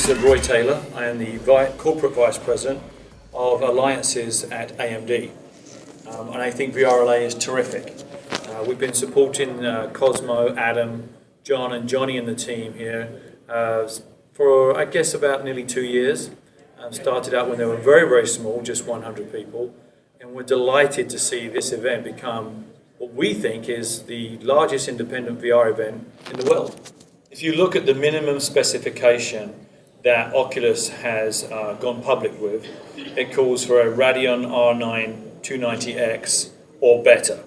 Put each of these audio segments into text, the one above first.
is Roy Taylor. I am the Corporate Vice President of Alliances at AMD. And I think VRLA is terrific. We've been supporting Cosmo, Adam, John and Johnny and the team here for, I guess, about nearly 2 years. Started out when they were very, very small, just 100 people. And we're delighted to see this event become what we think is the largest independent VR event in the world. If you look at the minimum specification that Oculus has gone public with, it calls for a Radeon R9 290X or better.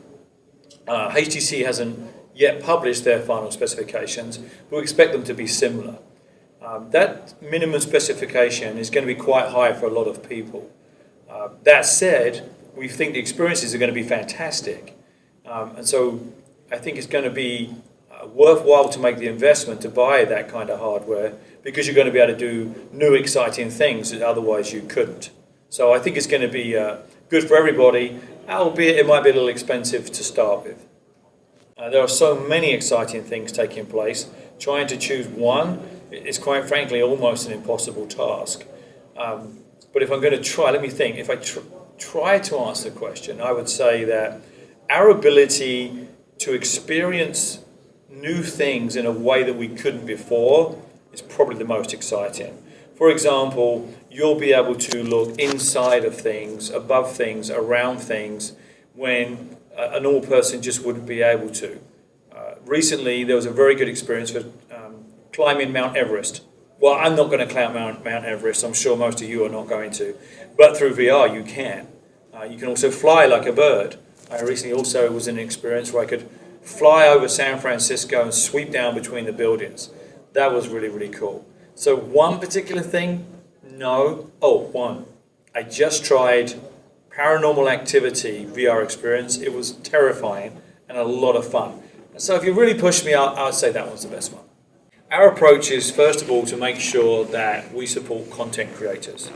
HTC hasn't yet published their final specifications, but we expect them to be similar. That minimum specification is going to be quite high for a lot of people. That said, we think the experiences are going to be fantastic. And so I think it's going to be worthwhile to make the investment to buy that kind of hardware because you're going to be able to do new exciting things that otherwise you couldn't. So I think it's going to be good for everybody, albeit it might be a little expensive to start with. There are so many exciting things taking place. Trying to choose one is quite frankly almost an impossible task. But if I'm going to try, let me think, if I try to answer the question, I would say that our ability to experience new things in a way that we couldn't before is probably the most exciting. For example, you'll be able to look inside of things, above things, around things, when a normal person just wouldn't be able to. Recently, there was a very good experience for climbing Mount Everest. Well, I'm not going to climb Mount Everest. I'm sure most of you are not going to. But through VR, you can. You can also fly like a bird. I recently also was in an experience where I could fly over San Francisco and sweep down between the buildings. That was really, really cool. So one particular thing? No. Oh, one. I just tried Paranormal Activity VR experience. It was terrifying and a lot of fun. So if you really push me, I'd say that one's the best one. Our approach is, first of all, to make sure that we support content creators.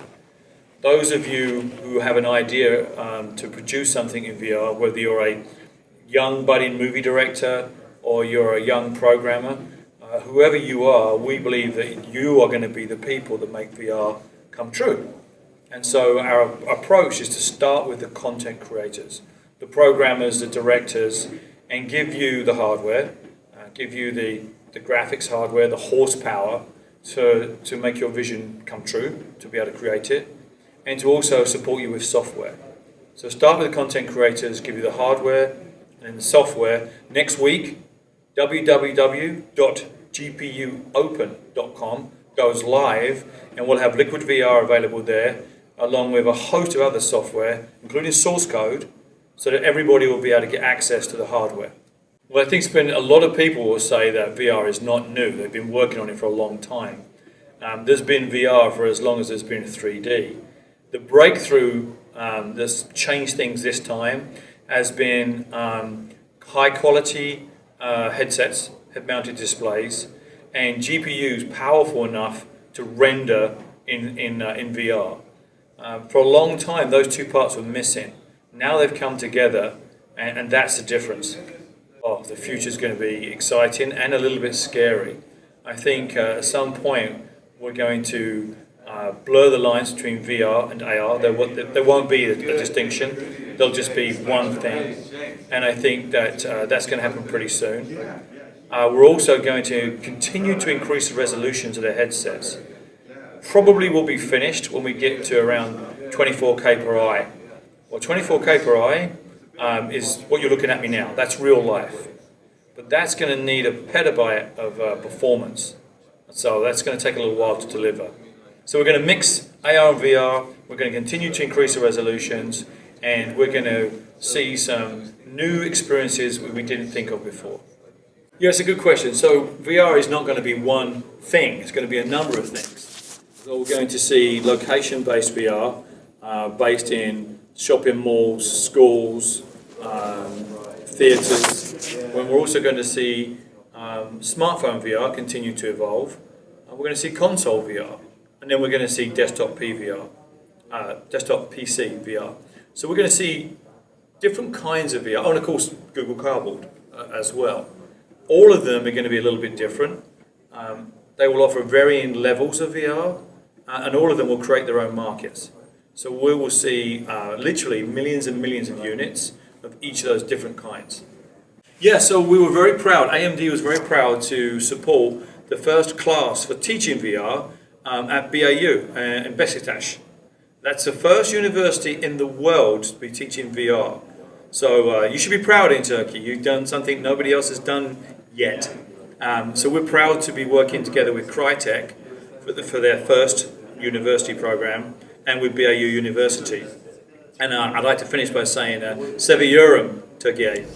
Those of you who have an idea to produce something in VR, whether you're a young budding movie director or you're a young programmer, whoever you are, we believe that you are going to be the people that make VR come true. And so our approach is to start with the content creators, the programmers, the directors, and give you the hardware, give you the graphics hardware, the horsepower to make your vision come true, to be able to create it, and to also support you with software. So start with the content creators, give you the hardware and then the software. Next week, www.gpuopen.com goes live, and we'll have Liquid VR available there, along with a host of other software, including source code, so that everybody will be able to get access to the hardware. Well, I think a lot of people will say that VR is not new. They've been working on it for a long time. There's been VR for as long as there's been 3D. The breakthrough that's changed things this time has been high quality headsets, head-mounted displays, and GPUs powerful enough to render in VR. For a long time, those two parts were missing. Now they've come together, and that's the difference. Oh, the future's going to be exciting and a little bit scary. I think at some point we're going to blur the lines between VR and AR. There won't be a distinction. There'll just be one thing. And I think that that's going to happen pretty soon. We're also going to continue to increase the resolutions of the headsets. Probably will be finished when we get to around 24K per eye. Well, 24K per eye is what you're looking at me now. That's real life. But that's going to need a petabyte of performance. So that's going to take a little while to deliver. So we're going to mix AR and VR. We're going to continue to increase the resolutions, and we're going to see some new experiences we didn't think of before. Yeah, it's a good question. So VR is not going to be one thing. It's going to be a number of things. So we're going to see location-based VR based in shopping malls, schools, theatres. When we're also going to see smartphone VR continue to evolve. We're going to see console VR. And then we're going to see desktop PC VR. So we're going to see different kinds of VR. Oh, and of course, Google Cardboard as well. All of them are going to be a little bit different. They will offer varying levels of VR, and all of them will create their own markets. So we will see literally millions and millions of units of each of those different kinds. Yeah, so we were very proud, AMD was very proud to support the first class for teaching VR at BAU in Beşiktaş. That's the first university in the world to be teaching VR. So you should be proud in Turkey. You've done something nobody else has done yet. So we're proud to be working together with Crytek for their first university program and with BAU University. And I'd like to finish by saying, Seviyorum Turkey.